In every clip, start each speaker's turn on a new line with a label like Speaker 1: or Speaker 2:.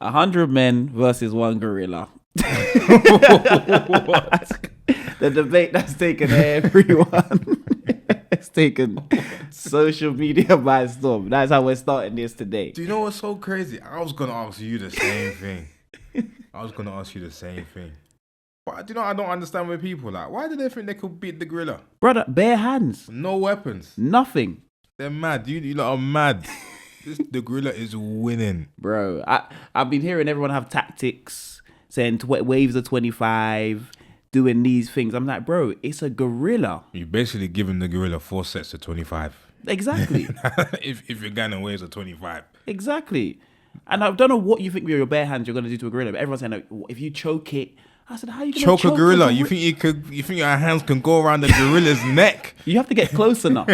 Speaker 1: 100 men versus one gorilla. The debate that's taken everyone. It's taken social media by storm. That's how we're starting this today.
Speaker 2: Do you know what's so crazy? I was gonna ask you the same thing. But I don't understand with people like, why do they think they could beat the gorilla?
Speaker 1: Brother, bare hands.
Speaker 2: No weapons.
Speaker 1: Nothing.
Speaker 2: They're mad. You lot are mad. The gorilla is winning.
Speaker 1: Bro, I've been hearing everyone have tactics, saying waves of 25, doing these things. I'm like, bro, it's a gorilla.
Speaker 2: You're basically giving the gorilla 4 sets of 25.
Speaker 1: Exactly.
Speaker 2: if you're going waves of 25.
Speaker 1: Exactly. And I don't know what you think with your bare hands you're going to do to a gorilla, but everyone's saying, like, if you choke it, I said, how are you going to choke
Speaker 2: a gorilla? You think your hands can go around the gorilla's neck?
Speaker 1: You have to get close enough.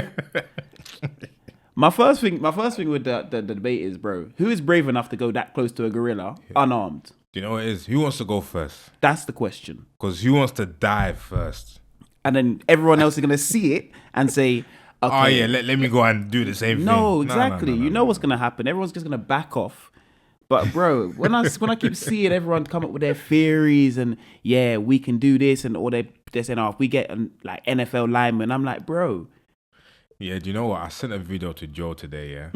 Speaker 1: My first thing with the debate is, bro, who is brave enough to go that close to a gorilla unarmed?
Speaker 2: Do you know what it is? Who wants to go first?
Speaker 1: That's the question.
Speaker 2: Because who wants to dive first?
Speaker 1: And then everyone else is going to see it and say, okay.
Speaker 2: Oh, yeah, let me go and do the same thing.
Speaker 1: No, exactly. You know what's going to happen. Everyone's just going to back off. But, bro, when I keep seeing everyone come up with their theories and, yeah, we can do this and all they're saying, oh, if we get like NFL linemen, I'm like, bro.
Speaker 2: Yeah, do you know what? I sent a video to Joe today, yeah?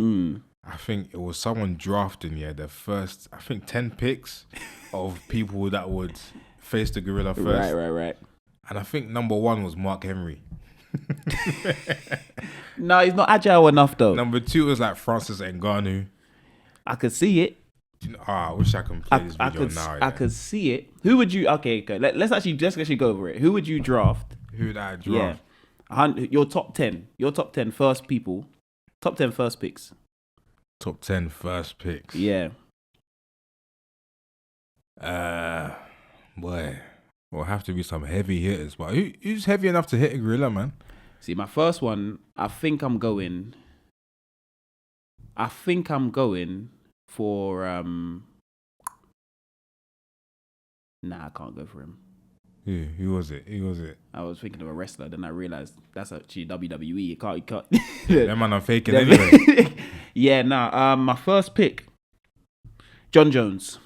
Speaker 2: I think it was someone drafting, the first, 10 picks of people that would face the gorilla first.
Speaker 1: Right.
Speaker 2: And I think number 1 was Mark Henry.
Speaker 1: No, he's not agile enough, though.
Speaker 2: Number 2 was like Francis Ngannou.
Speaker 1: I could see it.
Speaker 2: I wish I could play this video now.
Speaker 1: I could see it. Who would you... Okay. Let's actually go over it. Who would you draft?
Speaker 2: Who would I draft?
Speaker 1: Yeah. Your top 10. Your top 10 first people. Top 10 first picks.
Speaker 2: Top 10 first picks.
Speaker 1: Yeah.
Speaker 2: Boy. Will have to be some heavy hitters. But who's heavy enough to hit a gorilla, man?
Speaker 1: See, my first one, I think I'm going for nah, I can't go for him.
Speaker 2: Who was it?
Speaker 1: I was thinking of a wrestler, then I realized that's actually WWE. You can't.
Speaker 2: That man, I'm faking anyway.
Speaker 1: Yeah, my first pick, John Jones.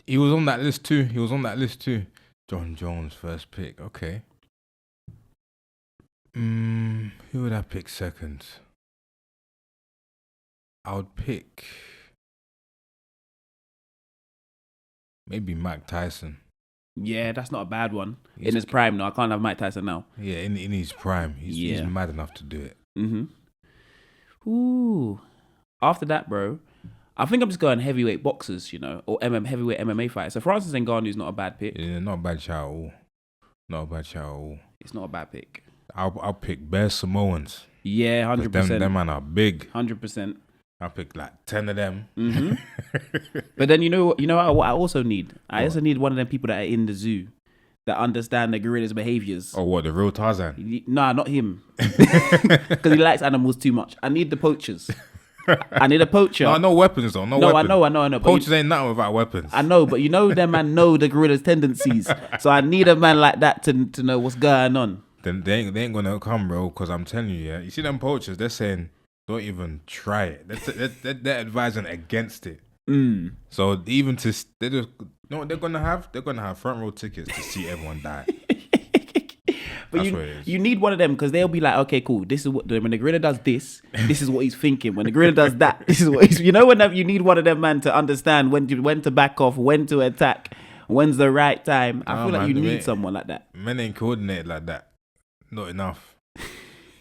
Speaker 2: He was on that list too. John Jones, first pick. Okay. Who would I pick second? I would pick maybe Mike Tyson.
Speaker 1: Yeah, that's not a bad one. In his prime, no, I can't have Mike Tyson now.
Speaker 2: Yeah, in his prime, he's mad enough to do it.
Speaker 1: Ooh. After that, bro, I think I'm just going heavyweight boxers, or heavyweight MMA fighters. So Francis Ngannou's not a bad pick.
Speaker 2: Yeah, not a bad shout at all.
Speaker 1: It's not a bad pick.
Speaker 2: I'll pick bare Samoans.
Speaker 1: Yeah, 100%.
Speaker 2: Them man are big.
Speaker 1: 100%.
Speaker 2: I'll pick like 10 of them.
Speaker 1: But then what I also need? I also need one of them people that are in the zoo that understand the gorilla's behaviors.
Speaker 2: Oh, what, the real Tarzan?
Speaker 1: Nah, not him. Because he likes animals too much. I need the poachers. I need a poacher.
Speaker 2: No weapons though. No,
Speaker 1: I know.
Speaker 2: Poachers ain't nothing without weapons.
Speaker 1: I know, but them man know the gorilla's tendencies. So I need a man like that to know what's going on.
Speaker 2: Then they ain't gonna come, bro. Because I'm telling you, you see them poachers, they're saying, don't even try it. They're advising against it. So even they just, what they're gonna have? They're gonna have front row tickets to see everyone die.
Speaker 1: But you need one of them because they'll be like, okay, cool. This is what when the gorilla does this is what he's thinking. When the gorilla does that, this is what he's. When you need one of them, man, to understand when to back off, when to attack, when's the right time. I feel like you need someone like that.
Speaker 2: Men ain't coordinated like that. Not enough.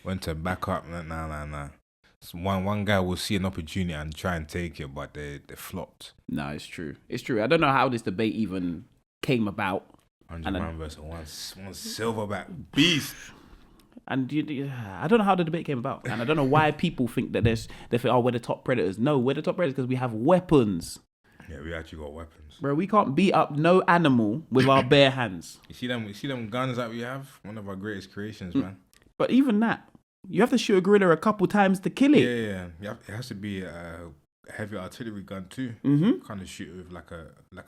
Speaker 2: When to back up? Nah. So one guy will see an opportunity and try and take it, but they flopped.
Speaker 1: No, it's true. I don't know how this debate even came about.
Speaker 2: 100 man versus one silverback beast.
Speaker 1: And I don't know how the debate came about, and I don't know why people think that they think, oh, we're the top predators. No, we're the top predators because we have weapons.
Speaker 2: Yeah, we actually got weapons,
Speaker 1: bro. We can't beat up no animal with our bare hands.
Speaker 2: You see them guns that we have. One of our greatest creations, man.
Speaker 1: But even that, you have to shoot a gorilla a couple times to kill it.
Speaker 2: Yeah. It has to be a heavy artillery gun too. Kind of shoot it with like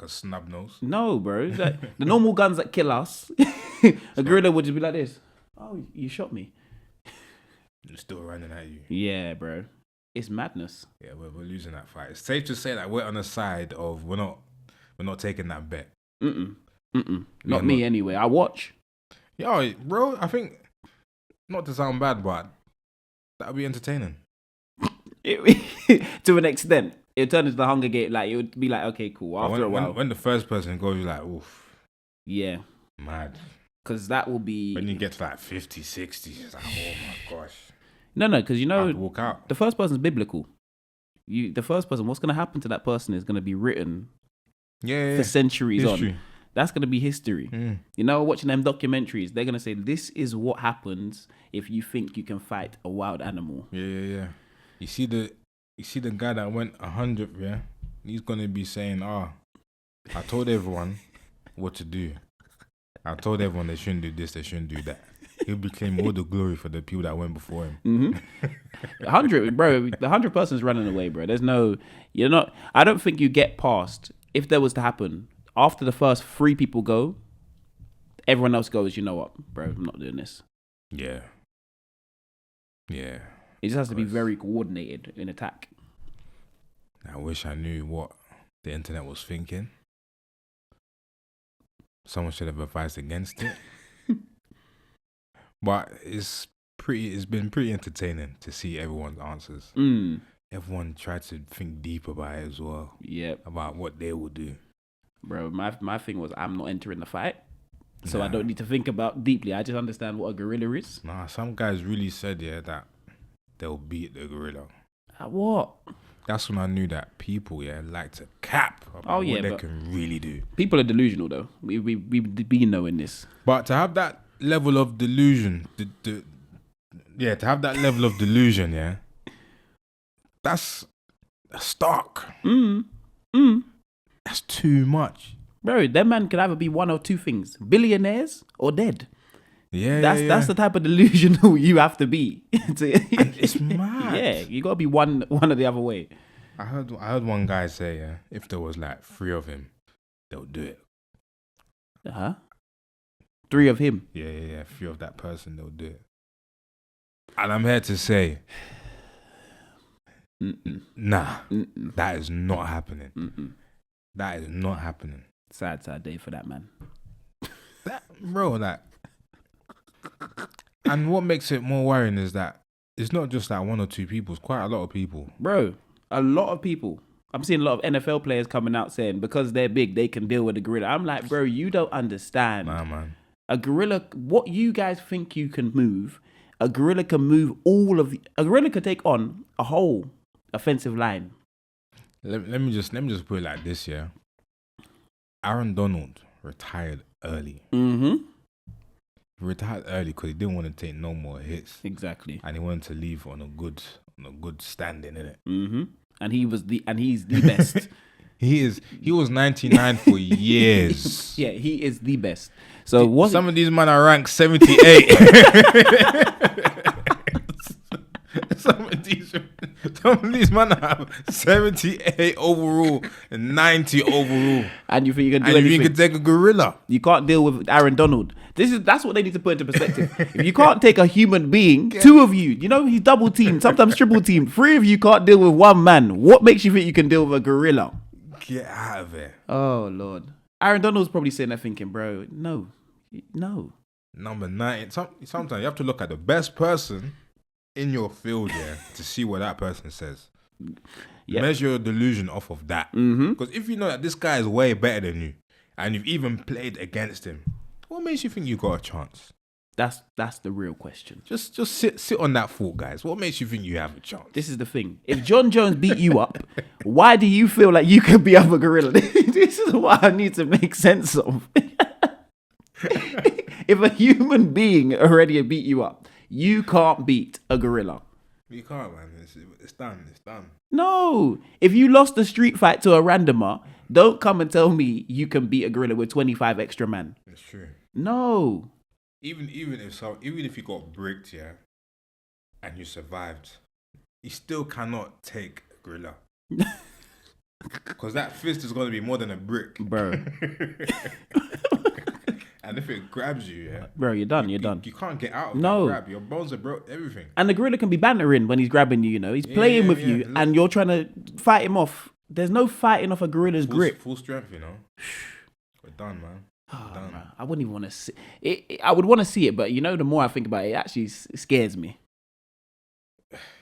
Speaker 2: a snub nose.
Speaker 1: No, bro. Like, the normal guns that kill us, a gorilla would just be like this. Oh, you shot me.
Speaker 2: It's still running at you.
Speaker 1: Yeah, bro. It's madness.
Speaker 2: Yeah, we're losing that fight. It's safe to say that we're on the side of we're not taking that bet.
Speaker 1: Not me anyway. I watch.
Speaker 2: Yeah, bro. I think not to sound bad, but that'll be entertaining.
Speaker 1: To an extent, it turned into the Hunger Game. Like it would be like, okay, cool. After a while,
Speaker 2: when the first person goes, you're like, oof.
Speaker 1: Yeah.
Speaker 2: Mad.
Speaker 1: Because that will be
Speaker 2: when you get to like 50, 60, it's like, oh my gosh.
Speaker 1: No, because you know,
Speaker 2: walk out.
Speaker 1: The first person's biblical. The first person, what's going to happen to that person is going to be written for centuries history. On. That's going to be history. You know, watching them documentaries, they're going to say, this is what happens if you think you can fight a wild animal.
Speaker 2: Yeah. You see the guy that went 100, yeah? He's going to be saying, I told everyone what to do. I told everyone they shouldn't do this, they shouldn't do that. He'll be claiming all the glory for the people that went before him.
Speaker 1: 100, bro. The 100 person's running away, bro. There's no, you're not. I don't think you get past. If there was to happen after the first 3 people go, everyone else goes. You know what, bro? I'm not doing this.
Speaker 2: Yeah. It
Speaker 1: just has to be very coordinated in attack.
Speaker 2: I wish I knew what the internet was thinking. Someone should have advised against it. But it's been pretty entertaining to see everyone's answers. Everyone tried to think deep about it as well. Yeah. About what they will do.
Speaker 1: Bro, my thing was I'm not entering the fight. So I don't need to think about deeply. I just understand what a gorilla is.
Speaker 2: Nah, some guys really said that they'll beat the gorilla.
Speaker 1: What?
Speaker 2: That's when I knew that people like to cap about what they can really do.
Speaker 1: People are delusional though. We've been knowing this.
Speaker 2: But to have that level of delusion, to have that level of delusion, that's stark. That's too much.
Speaker 1: Bro, that man can either be one or two things: billionaires or dead. That's the type of delusional you have to be.
Speaker 2: It's mad.
Speaker 1: Yeah, you gotta be one or the other way.
Speaker 2: I heard one guy say, if there was like 3 of him, they'll do it.
Speaker 1: 3 of him.
Speaker 2: Yeah. 3 of that person, they'll do it. And I'm here to say, nah, that is not happening. That is not happening.
Speaker 1: Sad day for that man.
Speaker 2: And what makes it more worrying is that it's not just like 1 or 2 people, it's quite a lot of people.
Speaker 1: Bro, a lot of people. I'm seeing a lot of NFL players coming out saying because they're big, they can deal with a gorilla. I'm like, bro, you don't understand.
Speaker 2: Nah, man.
Speaker 1: A gorilla, what you guys think you can move, a gorilla can move a gorilla could take on a whole offensive line.
Speaker 2: Let me just put it like this, yeah. Aaron Donald retired early. He retired early because he didn't want to take no more hits.
Speaker 1: Exactly.
Speaker 2: And he wanted to leave on a good standing, innit?
Speaker 1: And he's the best.
Speaker 2: He was 99 for years.
Speaker 1: Yeah, he is the best. So
Speaker 2: some of these men are ranked 78. Some of these men have 78 overall and 90 overall.
Speaker 1: And you think you can do anything?
Speaker 2: You can take a gorilla.
Speaker 1: You can't deal with Aaron Donald. That's what they need to put into perspective. If you can't take a human being, 2 of you, he's double teamed, sometimes triple teamed. 3 of you can't deal with 1 man. What makes you think you can deal with a gorilla?
Speaker 2: Get out of there.
Speaker 1: Oh, Lord. Aaron Donald's probably sitting there thinking, bro, no.
Speaker 2: Number 9. Sometimes you have to look at the best person in your field, to see what that person says. Measure your delusion off of that. Because if you know that this guy is way better than you, and you've even played against him, what makes you think you got a chance?
Speaker 1: That's the real question.
Speaker 2: Just sit on that thought, guys. What makes you think you have a chance?
Speaker 1: This is the thing. If John Jones beat you up, why do you feel like you could be up a gorilla? This is what I need to make sense of. If a human being already beat you up, you can't beat a gorilla.
Speaker 2: You can't, man. It's done. It's done.
Speaker 1: No. If you lost a street fight to a randomer, don't come and tell me you can beat a gorilla with 25 extra man.
Speaker 2: It's true.
Speaker 1: No.
Speaker 2: Even if you got bricked, and you survived, you still cannot take a gorilla. Because that fist is going to be more than a brick.
Speaker 1: Bro.
Speaker 2: And if it grabs you, yeah,
Speaker 1: bro, you're done. You're done.
Speaker 2: You can't get out of that grab. Your bones are broke. Everything.
Speaker 1: And the gorilla can be bantering when he's grabbing you. You know, he's playing with you, and you're trying to fight him off. There's no fighting off a gorilla's grip.
Speaker 2: Full strength, you know. We're done, man. Done.
Speaker 1: Man. I wouldn't even want to see it. I would want to see it, but you know, the more I think about it, it actually scares me.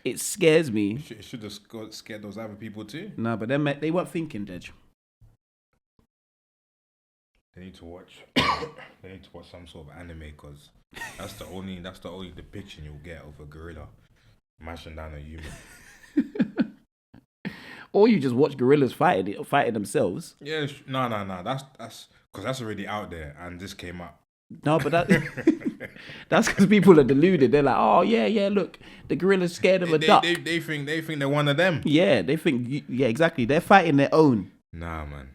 Speaker 1: It scares me.
Speaker 2: It should have scared those other people too.
Speaker 1: No, but they weren't thinking, Deji.
Speaker 2: They need to watch. They need to watch some sort of anime because that's the only depiction you'll get of a gorilla mashing down a human.
Speaker 1: Or you just watch gorillas fighting themselves.
Speaker 2: Yeah, no. That's because that's already out there, and this came up.
Speaker 1: No, but that's because people are deluded. They're like, oh yeah, look, the gorilla's scared of a duck.
Speaker 2: They think they're one of them.
Speaker 1: Yeah, they think exactly. They're fighting their own.
Speaker 2: Nah, man.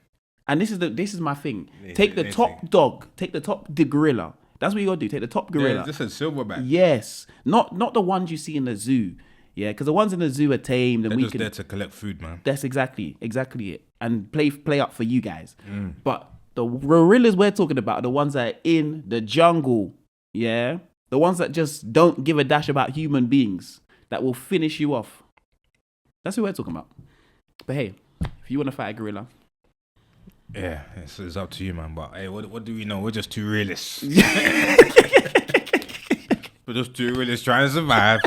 Speaker 1: And this is my thing. Take the top gorilla. That's what you gotta do. Take the top gorilla.
Speaker 2: Yeah, just a silverback.
Speaker 1: Yes, not the ones you see in the zoo. Yeah, because the ones in the zoo are tamed, and
Speaker 2: they're just there to collect food, man.
Speaker 1: That's exactly it, and play up for you guys. But the gorillas we're talking about are the ones that are in the jungle. Yeah, the ones that just don't give a dash about human beings, that will finish you off. That's who we're talking about. But hey, if you want to fight a gorilla.
Speaker 2: Yeah, it's up to you, man. But hey, what do we know? We're just two realists. We're just two realists trying to survive.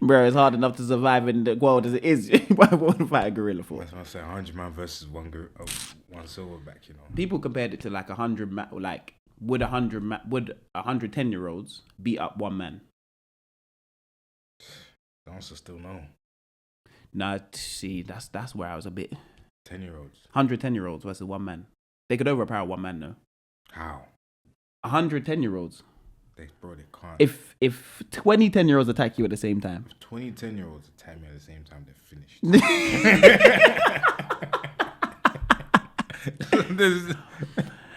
Speaker 1: Bro, it's hard enough to survive in the world as it is. Why would I fight a gorilla for?
Speaker 2: That's what I say. 100 man versus one silverback. You know,
Speaker 1: people compared it to like 100 man. Like, would 110-year-olds beat up one man?
Speaker 2: The answer still no.
Speaker 1: Nah, see, that's where I was a bit.
Speaker 2: 10-year-olds.
Speaker 1: 110-year-olds versus one man. They could overpower one man though.
Speaker 2: How?
Speaker 1: 110-year-olds.
Speaker 2: They can't.
Speaker 1: If 20 10-year-olds attack you at the same time.
Speaker 2: If 20 10-year-olds attack me at the same time, they're finished.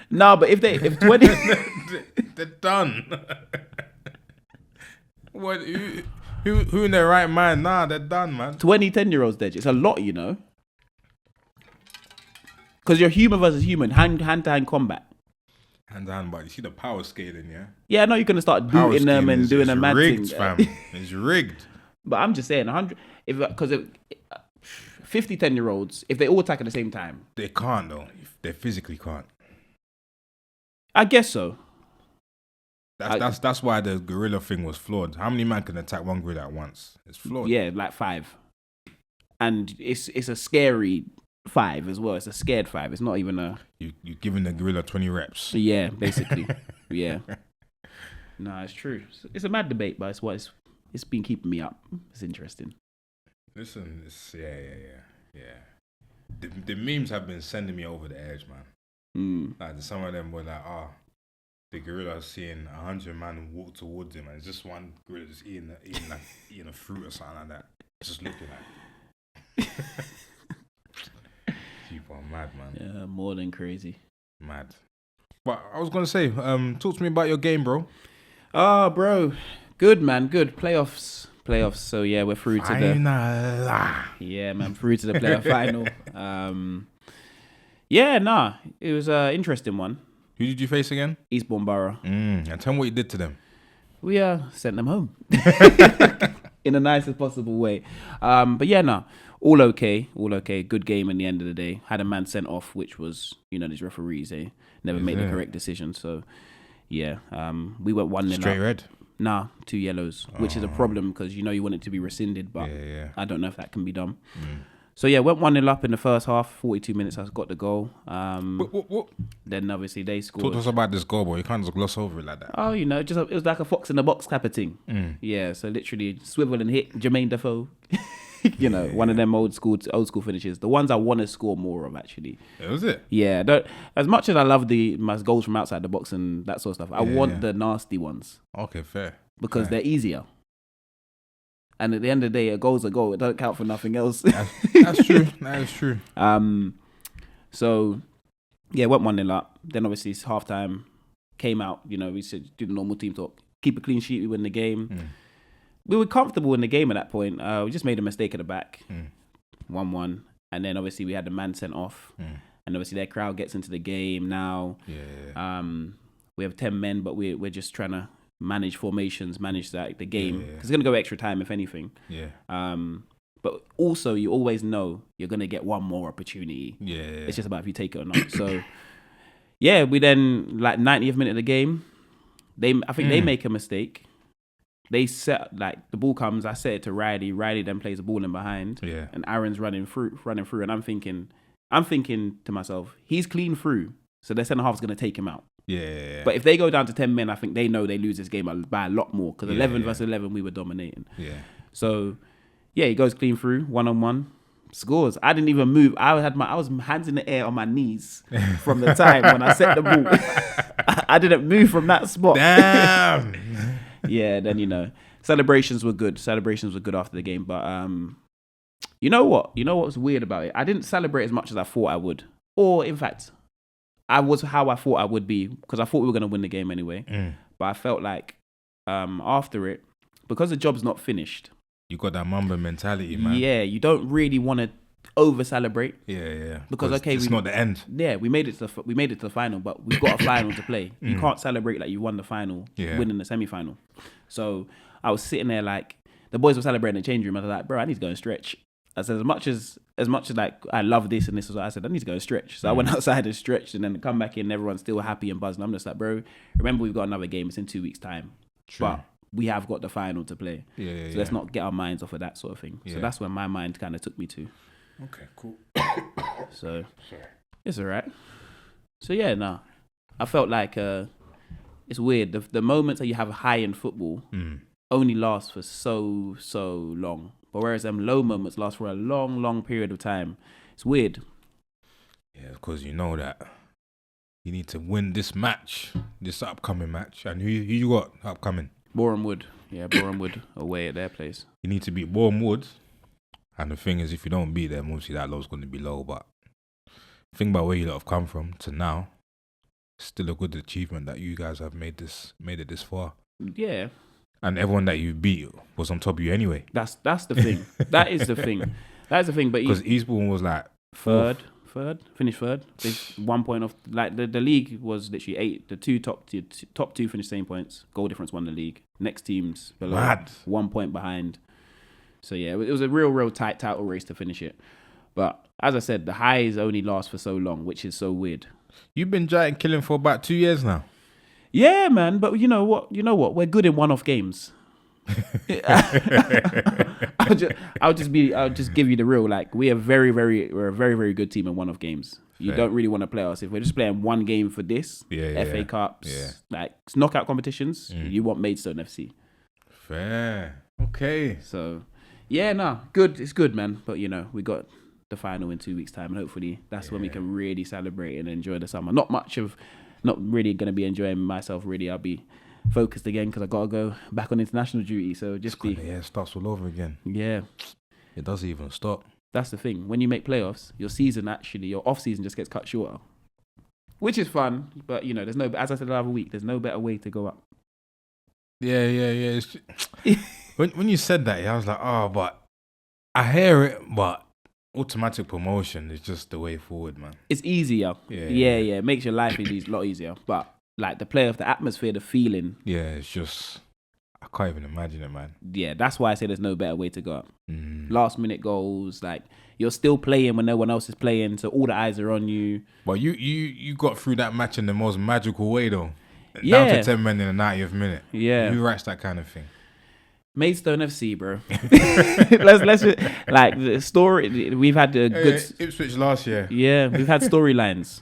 Speaker 1: No, but if 20
Speaker 2: they're done. What who in their right mind? Nah, they're done, man.
Speaker 1: 20 10-year-olds, Deji. It's a lot, you know. Because you're human versus human, hand to hand combat.
Speaker 2: Hand to hand, but you see the power scaling, yeah?
Speaker 1: Yeah, I know you're gonna start booting them and doing a mad thing.
Speaker 2: It's rigged, fam. It's rigged.
Speaker 1: But I'm just saying, 100. Because 50 10-year-olds, if they all attack at the same time,
Speaker 2: they can't though. They physically can't.
Speaker 1: I guess so.
Speaker 2: That's why the gorilla thing was flawed. How many men can attack one gorilla at once? It's flawed.
Speaker 1: Yeah, like 5. And it's a scary 5 as well. It's a scared 5. It's not even a...
Speaker 2: You're giving the gorilla 20 reps.
Speaker 1: Yeah, basically. Yeah. No, it's true. It's a mad debate, but it's been keeping me up. It's interesting.
Speaker 2: Listen, yeah. The memes have been sending me over the edge, man. Like some of them were like, the gorilla seeing 100 man walk towards him, and it's just one gorilla just eating a fruit or something like that. Just looking at it. People are mad, man.
Speaker 1: Yeah, more than crazy.
Speaker 2: Mad. But I was gonna say, talk to me about your game, bro.
Speaker 1: Oh, bro. Good, man. Good. Playoffs. So yeah, we're through to the... Yeah, man. Through to the playoff final. It was an interesting one.
Speaker 2: Who did you face again?
Speaker 1: Eastbourne Borough.
Speaker 2: And tell me what you did to them.
Speaker 1: We sent them home. In the nicest possible way. But yeah, all okay. Good game in the end of the day. Had a man sent off, which was, these referees, never made the correct decision. So yeah, we went 1-0
Speaker 2: Straight red?
Speaker 1: Nah, 2 yellows, which is a problem because you want it to be rescinded, but I don't know if that can be done. So yeah, went 1-0 up in the first half. 42 minutes, I got the goal.
Speaker 2: What?
Speaker 1: Then obviously they scored.
Speaker 2: Talk to us about this goal, boy. You can't just gloss over it like that.
Speaker 1: Oh, it was like a fox in the box type of thing. Yeah, so literally swivel and hit Jermaine Defoe. One of them old school finishes. The ones I want to score more of, actually.
Speaker 2: Was it?
Speaker 1: Yeah. As much as I love my goals from outside the box and that sort of stuff, I want the nasty ones.
Speaker 2: Okay, fair.
Speaker 1: Because they're easier. And at the end of the day, a goal's a goal. It doesn't count for nothing else.
Speaker 2: That's true. That is true.
Speaker 1: So, yeah, went 1-0 up. Then obviously it's halftime. Came out. We said do the normal team talk. Keep a clean sheet. We win the game. We were comfortable in the game at that point. We just made a mistake at the back. 1-1. And then obviously we had the man sent off. and obviously their crowd gets into the game now.
Speaker 2: Yeah.
Speaker 1: We have 10 men, but we're just trying to manage formations, manage the game. Because it's going to go extra time, if anything.
Speaker 2: Yeah.
Speaker 1: But also, you always know you're going to get one more opportunity.
Speaker 2: Yeah.
Speaker 1: It's just about if you take it or not. So, yeah, we then, like, 90th minute of the game, I think they make a mistake. They set, like, the ball comes, I set it to Riley. Riley then plays the ball in behind.
Speaker 2: Yeah.
Speaker 1: And Aaron's running through. And I'm thinking to myself, he's clean through. So their centre half's going to take him out.
Speaker 2: Yeah.
Speaker 1: But if they go down to 10 men, I think they know they lose this game by a lot more. Because 11 versus 11, we were dominating.
Speaker 2: Yeah.
Speaker 1: So, yeah, he goes clean through, 1-on-1, scores. I didn't even move. I was hands in the air on my knees from the time when I set the ball. I didn't move from that spot.
Speaker 2: Damn.
Speaker 1: Yeah, then, celebrations were good. Celebrations were good after the game. But you know what? You know what was weird about it? I didn't celebrate as much as I thought I would. Or, in fact, I was how I thought I would be, because I thought we were going to win the game anyway. But I felt like after it, because the job's not finished.
Speaker 2: You got that Mamba mentality, man.
Speaker 1: Yeah, you don't really want to over-celebrate.
Speaker 2: Yeah.
Speaker 1: Because, okay,
Speaker 2: it's not the end.
Speaker 1: Yeah, we made it to the final, but we've got a final to play. You can't celebrate like you won the final, winning the semi-final. So I was sitting there like, the boys were celebrating in the change room. I was like, bro, I need to go and stretch. I said, as much as like I love this and this was what I said, I need to go and stretch. So I went outside and stretched, and then come back in, everyone's still happy and buzzing. I'm just like, bro, remember we've got another game. It's in 2 weeks' time.
Speaker 2: True.
Speaker 1: But we have got the final to play.
Speaker 2: Yeah.
Speaker 1: So let's not get our minds off of that sort of thing.
Speaker 2: Yeah.
Speaker 1: So that's where my mind kind of took me to.
Speaker 2: Okay, cool.
Speaker 1: So it's all right. So yeah, I felt like it's weird. The moments that you have high in football only last for so long. But whereas them low moments last for a long period of time. It's weird.
Speaker 2: Yeah, because you know that you need to win this match, this upcoming match. And who you got upcoming?
Speaker 1: Boreham Wood. Yeah, Boreham Wood away at their place.
Speaker 2: You need to beat Boreham Wood. And the thing is, if you don't beat them, obviously that low's going to be low. But think about where you lot have come from to now. Still a good achievement that you guys have made it this far.
Speaker 1: Yeah.
Speaker 2: And everyone that you beat was on top of you anyway.
Speaker 1: That's the thing. That is the thing. That's the thing. But
Speaker 2: because Eastbourne was like
Speaker 1: finished third. They 1 point off. Like the league was literally 8. The top two finished same points. Goal difference won the league. Next teams below,
Speaker 2: Mad.
Speaker 1: 1 point behind. So yeah, it was a real tight title race to finish it. But as I said, the highs only last for so long, which is so weird.
Speaker 2: You've been giant killing for about 2 years now. Yeah,
Speaker 1: man. But you know what? We're good in one-off games. I'll just give you the real. Like, we're a very very good team in one-off games. You don't really want to play us if we're just playing one game for this. FA Cups, like knockout competitions. You want Maidstone FC.
Speaker 2: Fair. Okay.
Speaker 1: So, good. It's good, man. But we got the final in 2 weeks' time, and hopefully that's when we can really celebrate and enjoy the summer. Not really going to be enjoying myself. Really, I'll be focused again because I gotta go back on international duty. So
Speaker 2: it starts all over again.
Speaker 1: Yeah,
Speaker 2: it doesn't even stop.
Speaker 1: That's the thing. When you make playoffs, your off season just gets cut shorter, which is fun. But there's no. As I said the other week, there's no better way to go up.
Speaker 2: Yeah. When you said that, I was like, but I hear it, but automatic promotion is just the way forward, man.
Speaker 1: It's easier. Yeah. It makes your life a lot easier. But like the playoff, the atmosphere, the feeling.
Speaker 2: Yeah, it's just, I can't even imagine it, man.
Speaker 1: Yeah, that's why I say there's no better way to go up. Last minute goals, like you're still playing when no one else is playing, so all the eyes are on you.
Speaker 2: But you got through that match in the most magical way, though. Down to 10 men in the 90th minute.
Speaker 1: Yeah.
Speaker 2: Who writes that kind of thing?
Speaker 1: Maidstone FC, bro. let's just, like the story. We've had a good
Speaker 2: Ipswich last year.
Speaker 1: Yeah, we've had storylines.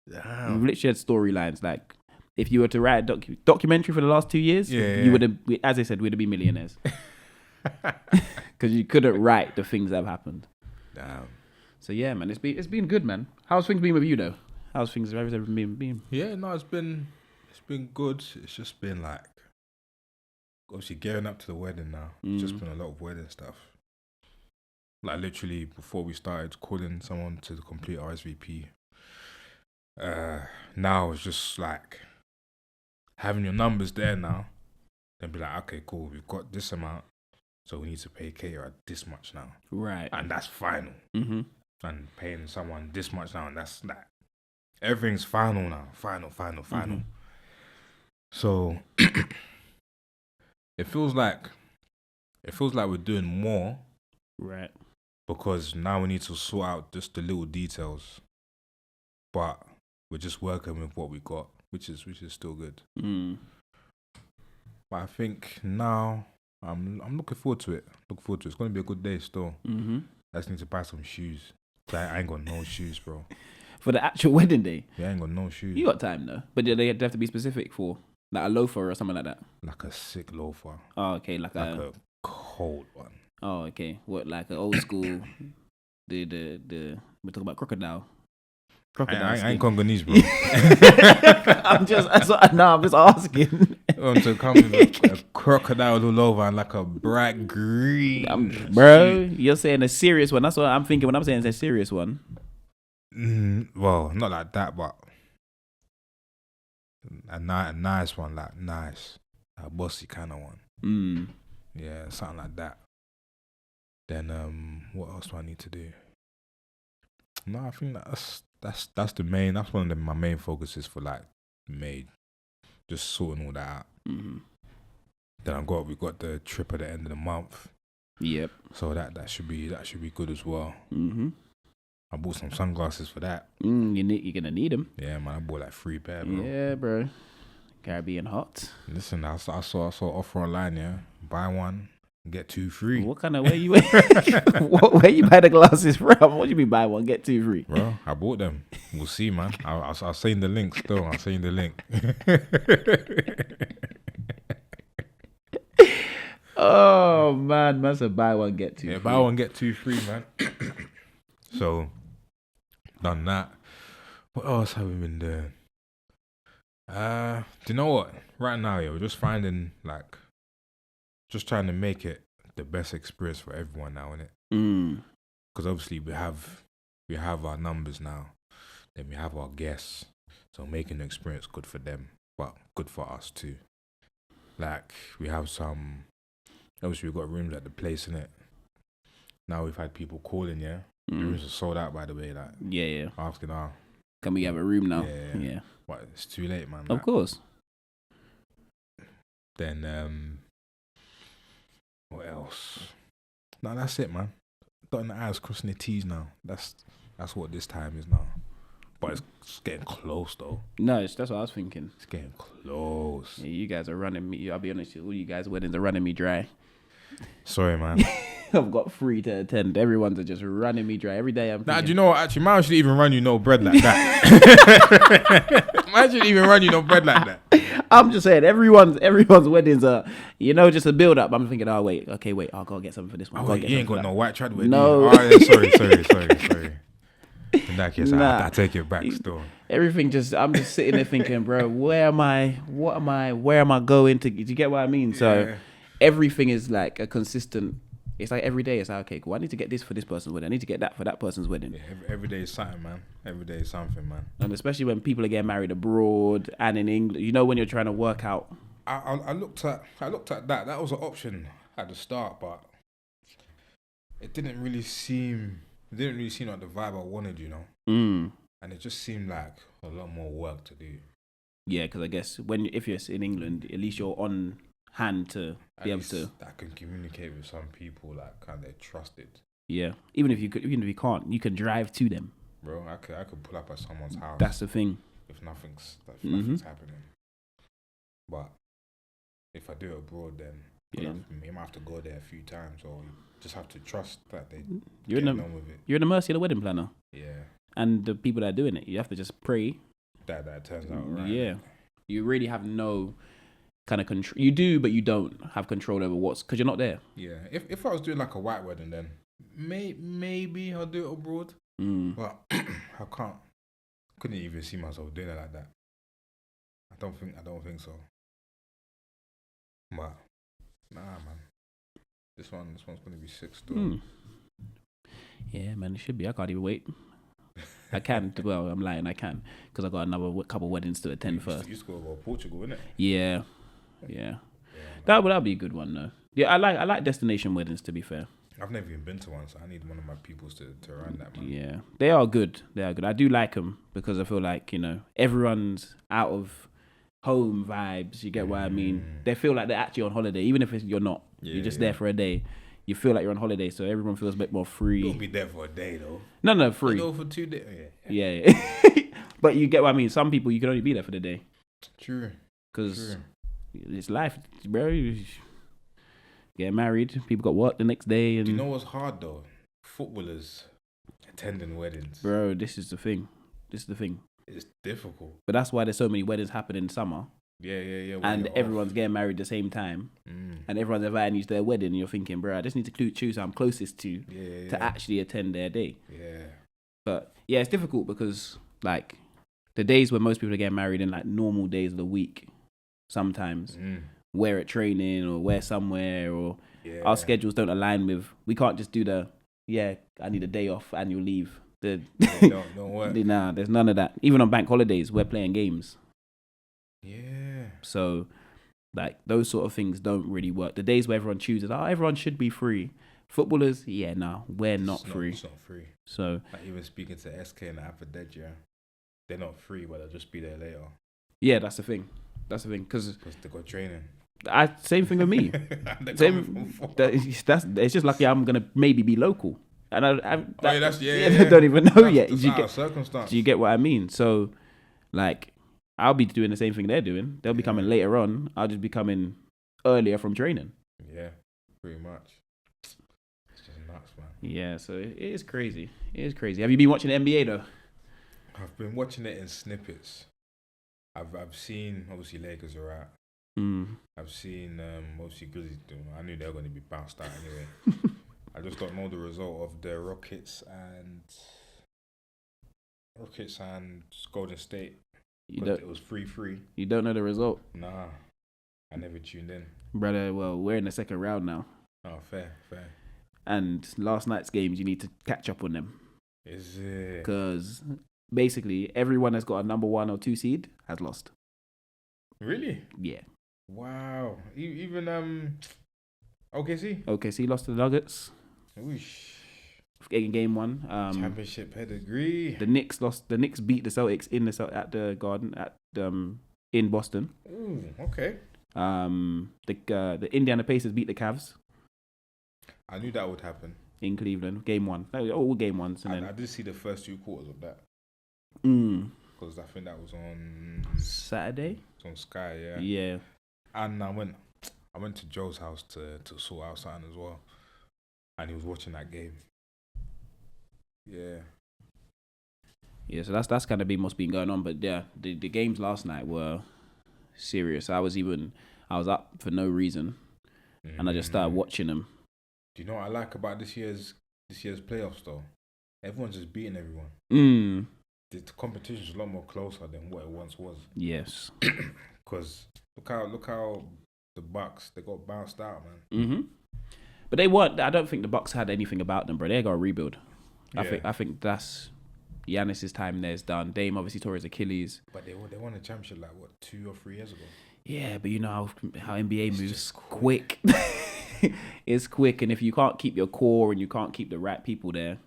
Speaker 2: Damn.
Speaker 1: We've literally had storylines. Like if you were to write a documentary for the last 2 years, you would have, as I said, we'd have been millionaires. Because you couldn't write the things that have happened.
Speaker 2: Damn.
Speaker 1: So yeah, man, it's been good, man. How's things been with you though? How's everything been?
Speaker 2: Yeah, no, it's been good. It's just been like, obviously gearing up to the wedding now. It's just been a lot of wedding stuff. Like literally before we started calling someone to complete RSVP. Now it's just like having your numbers there now. Then be like, okay, cool, we've got this amount, so we need to pay caterer this much now.
Speaker 1: Right.
Speaker 2: And that's final. and paying someone this much now, and that's that. Everything's final now. Final.
Speaker 1: Mm-hmm.
Speaker 2: So it feels like we're doing more,
Speaker 1: right?
Speaker 2: Because now we need to sort out just the little details, but we're just working with what we got, which is still good. But I think now I'm looking forward to it. It's gonna be a good day still.
Speaker 1: Mm-hmm.
Speaker 2: I just need to buy some shoes. I ain't got no shoes, bro.
Speaker 1: For the actual wedding day?
Speaker 2: Yeah, I ain't got no shoes.
Speaker 1: You got time though, but they have to be specific for like a loafer or something like that.
Speaker 2: Like a sick loafer.
Speaker 1: Oh, okay, like a
Speaker 2: cold one.
Speaker 1: Oh, okay. What, like an old school? the we talk about crocodile.
Speaker 2: I ain't Congolese, bro.
Speaker 1: I'm just asking.
Speaker 2: To come with a crocodile all over and like a bright green.
Speaker 1: Bro, you're saying a serious one. That's what I'm thinking when I'm saying it's a serious one.
Speaker 2: Well, not like that, but a nice one, like nice, a bossy kind of one. Yeah, something like that. Then what else do I need to do? No, I think that's the main. That's one of my main focuses for like May, just sorting all that out.
Speaker 1: Mm-hmm.
Speaker 2: Then we got the trip at the end of the month.
Speaker 1: Yep.
Speaker 2: So that should be good as well.
Speaker 1: Mm-hmm.
Speaker 2: I bought some sunglasses for that.
Speaker 1: You're gonna need them.
Speaker 2: Yeah, man. I bought like 3 pairs, bro.
Speaker 1: Yeah, bro. Caribbean hot.
Speaker 2: Listen, I saw offer online. Yeah, buy one, get 2 free.
Speaker 1: What kind of where you where you buy the glasses from? What do you mean buy one get 2 free?
Speaker 2: Bro, I bought them. We'll see, man. I'll send the link still. I'll send the link.
Speaker 1: Oh man, must have buy one get 2 free.
Speaker 2: Yeah, buy one get 2 free, man. So done that. What else have we been doing? Do you know what? Right now, we're just finding just trying to make it the best experience for everyone now, innit? Because obviously we have our numbers now, then we have our guests, so making the experience good for them, but good for us too. Like we have some. Obviously, we've got rooms at the place, innit? Now we've had people calling, yeah. The rooms are sold out, by the way. Like,
Speaker 1: yeah.
Speaker 2: Asking,
Speaker 1: can we have a room now?
Speaker 2: Yeah. But it's too late, man.
Speaker 1: Of course.
Speaker 2: Then, what else? No, that's it, man. Dotting the I's, crossing the T's now. That's what this time is now. But it's getting close, though.
Speaker 1: No, that's what I was thinking.
Speaker 2: It's getting close.
Speaker 1: Yeah, you guys are running me. I'll be honest, all you guys' weddings are running me dry.
Speaker 2: Sorry, man.
Speaker 1: I've got 3 to attend. Everyone's are just running me dry every day. I'm thinking,
Speaker 2: do you know what? Actually, mine should even run you no bread like that. Mine should even run you no bread like that.
Speaker 1: I'm just saying, everyone's weddings are, just a build up. I'm thinking, I'll go get something for this one.
Speaker 2: You ain't got no white trad wedding.
Speaker 1: No.
Speaker 2: Oh, yeah, sorry. In that case, I take it back still.
Speaker 1: Everything I'm just sitting there thinking, bro, where am I? What am I? Where am I going to? Do you get what I mean? So everything is like a consistent. It's like every day. It's like, okay, cool. I need to get this for this person's wedding. I need to get that for that person's wedding.
Speaker 2: Yeah, every day is something, man. Every day is something, man.
Speaker 1: And especially when people are getting married abroad and in England, when you're trying to work out.
Speaker 2: I looked at that. That was an option at the start, but it didn't really seem like the vibe I wanted, And it just seemed like a lot more work to do. Yeah,
Speaker 1: because I guess if you're in England, at least you're on hand to be able to.
Speaker 2: I can communicate with some people, like kind of trusted.
Speaker 1: Yeah, even if you can't, you can drive to them.
Speaker 2: Bro, I could pull up at someone's house.
Speaker 1: That's the thing.
Speaker 2: If nothing's happening, but if I do it abroad, then you might have to go there a few times, or you just have to trust that you're in
Speaker 1: the mercy of the wedding planner.
Speaker 2: Yeah,
Speaker 1: and the people that are doing it, you have to just pray
Speaker 2: that turns out right.
Speaker 1: Yeah, you really have no kind of control. You do, but you don't have control over because you're not there.
Speaker 2: Yeah, if I was doing like a white wedding, then maybe I'll do it abroad. But I can't. Couldn't even see myself doing it like that. I don't think so. But nah, man. This one's gonna be sick still.
Speaker 1: Yeah, man, it should be. I can't even wait. I can. Well, I'm lying. I can because I got another couple weddings to attend first.
Speaker 2: You used to go Portugal, innit?
Speaker 1: Yeah. That'll be a good one though. Yeah, I like destination weddings, to be fair.
Speaker 2: I've never even been to one, so I need one of my pupils to run that, man.
Speaker 1: Yeah, they are good. They are good. I do like them because I feel like, everyone's out of home vibes. You get what I mean? They feel like they're actually on holiday, even if you're not. You're just there for a day. You feel like you're on holiday, so everyone feels a bit more free.
Speaker 2: Don't be there for a day, though.
Speaker 1: No, free.
Speaker 2: Go for 2 days.
Speaker 1: Yeah. But you get what I mean? Some people, you can only be there for the day.
Speaker 2: True.
Speaker 1: Because it's life, bro. You get married, people got work the next day. And
Speaker 2: do you know what's hard, though? Footballers attending weddings.
Speaker 1: Bro, this is the thing. It's
Speaker 2: difficult.
Speaker 1: But that's why there's so many weddings happening in summer.
Speaker 2: Yeah.
Speaker 1: And everyone's getting married at the same time. And everyone's inviting you to their wedding. And you're thinking, bro, I just need to choose who I'm closest to actually attend their day.
Speaker 2: Yeah.
Speaker 1: But yeah, it's difficult because like the days when most people are getting married in like normal days of the week, sometimes we're at training or we're somewhere or our schedules don't align with, we can't just do I need a day off annual leave.
Speaker 2: Don't work.
Speaker 1: Nah, there's none of that. Even on bank holidays, we're playing games.
Speaker 2: Yeah.
Speaker 1: So, like, those sort of things don't really work. The days where everyone chooses, everyone should be free. Footballers, we're not free.
Speaker 2: It's not free.
Speaker 1: So,
Speaker 2: like even speaking to SK and Deji, they're not free, but they'll just be there later.
Speaker 1: Yeah, that's the thing. Because
Speaker 2: they got training.
Speaker 1: Same thing with me. It's just lucky I'm gonna maybe be local, and I don't even know yet. Do you get what I mean? So, like, I'll be doing the same thing they're doing. They'll be coming later on. I'll just be coming earlier from training.
Speaker 2: Yeah, pretty much. It's just nuts, man.
Speaker 1: Yeah, so it is crazy. Have you been watching the NBA though?
Speaker 2: I've been watching it in snippets. I've seen obviously Lakers are out. I've seen obviously Grizzlies doing. I knew they were going to be bounced out anyway. I just don't know the result of the Rockets and Golden State. It was 3-3.
Speaker 1: You don't know the result?
Speaker 2: Nah, I never tuned in.
Speaker 1: Brother, well, we're in the second round now.
Speaker 2: Oh, fair.
Speaker 1: And last night's games, you need to catch up on them.
Speaker 2: Is it?
Speaker 1: Because basically, everyone that's got a number 1 or 2 seed has lost.
Speaker 2: Really?
Speaker 1: Yeah.
Speaker 2: Wow. Even OKC?
Speaker 1: OKC lost to the Nuggets.
Speaker 2: Whoosh.
Speaker 1: In game 1.
Speaker 2: Championship pedigree.
Speaker 1: The Knicks beat the Celtics at the Garden in Boston.
Speaker 2: Ooh, okay.
Speaker 1: The Indiana Pacers beat the Cavs.
Speaker 2: I knew that would happen.
Speaker 1: In Cleveland, game 1. All game 1s. And
Speaker 2: I did see the first 2 quarters of that. Because I think that was on
Speaker 1: Saturday.
Speaker 2: It's on Sky, yeah.
Speaker 1: Yeah.
Speaker 2: And I went to Joe's house to sort out something as well, and he was watching that game. Yeah.
Speaker 1: Yeah, so that's kind of what's been going on. But yeah, the games last night were serious. I was up for no reason, and I just started watching them.
Speaker 2: Do you know what I like about this year's playoffs though? Everyone's just beating everyone. The competition's a lot more closer than what it once was.
Speaker 1: Yes.
Speaker 2: Because look how the Bucks, they got bounced out, man.
Speaker 1: But they weren't. I don't think the Bucks had anything about them, bro. They got a rebuild. I think that's Giannis's time there's done. Dame obviously tore his Achilles.
Speaker 2: But they won a championship 2 or 3 years ago.
Speaker 1: Yeah, but you know how NBA moves quick. It's quick, and if you can't keep your core and you can't keep the right people there,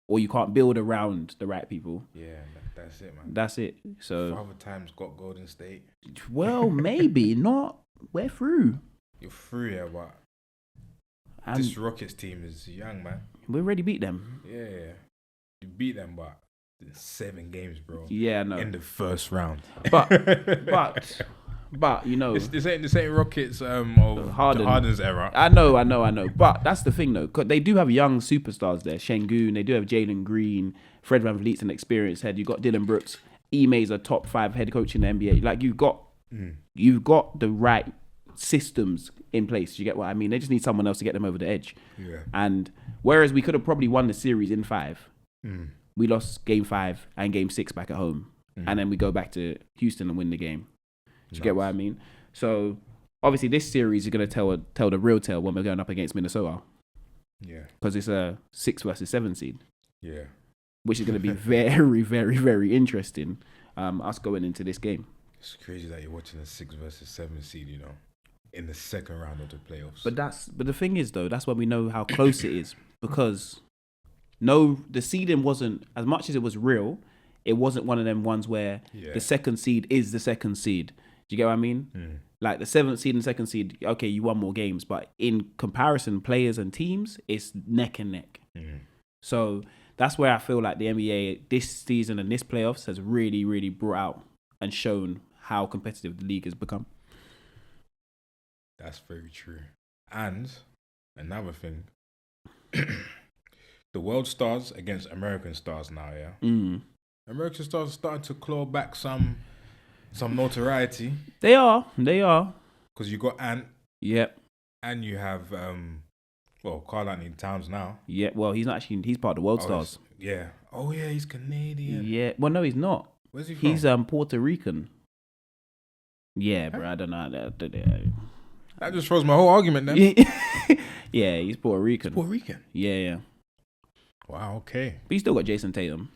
Speaker 1: or you can't build around the right people.
Speaker 2: Yeah, that's it, man.
Speaker 1: That's it. So
Speaker 2: Father Time's got Golden State.
Speaker 1: Well, maybe not. We're through.
Speaker 2: You're through, yeah, but this Rockets team is young, man.
Speaker 1: We already beat them.
Speaker 2: Yeah. You beat them, but 7 games, bro.
Speaker 1: Yeah, no.
Speaker 2: In the first round.
Speaker 1: But you know,
Speaker 2: this ain't Rockets of Harden's era.
Speaker 1: I know. But that's the thing, though. 'Cause they do have young superstars there. Şengün, they do have Jalen Green, Fred VanVleet's an experienced head. You got Dylan Brooks. Ime's a top 5 head coach in the NBA. Like you've got the right systems in place. You get what I mean? They just need someone else to get them over the edge.
Speaker 2: Yeah.
Speaker 1: And whereas we could have probably won the series in 5, we lost game 5 and game 6 back at home, and then we go back to Houston and win the game. Do you get what I mean? So obviously this series is going to tell the real tale when we're going up against Minnesota.
Speaker 2: Yeah.
Speaker 1: Because it's a 6 versus 7 seed.
Speaker 2: Yeah.
Speaker 1: Which is going to be very, very, very interesting. Us going into this game.
Speaker 2: It's crazy that you're watching a 6 versus 7 seed. You know. in the second round of the playoffs.
Speaker 1: But the thing is though, that's when we know how close it is, because the seeding wasn't, as much as it was real, it wasn't one of them ones where the second seed is the second seed. Do you get what I mean? Like the 7th seed and 2nd seed, okay, you won more games, but in comparison, players and teams, it's neck and neck. So that's where I feel like the NBA this season and this playoffs has really, really brought out and shown how competitive the league has become.
Speaker 2: That's very true. And another thing, the world stars against American stars now, yeah? American stars are starting to claw back some notoriety.
Speaker 1: They are.
Speaker 2: Because you got Ant.
Speaker 1: Yep.
Speaker 2: And you have, Karl Anthony Towns now.
Speaker 1: Yeah, well, he's not actually, he's part of the world stars.
Speaker 2: Yeah. Oh, yeah, he's Canadian.
Speaker 1: Yeah. Well, no, he's not.
Speaker 2: Where's he from?
Speaker 1: He's Puerto Rican. Yeah, bro, I don't know.
Speaker 2: That just throws my whole argument then.
Speaker 1: Yeah, he's Puerto Rican.
Speaker 2: Puerto Rican?
Speaker 1: Yeah.
Speaker 2: Wow, okay.
Speaker 1: But you still got Jason Tatum.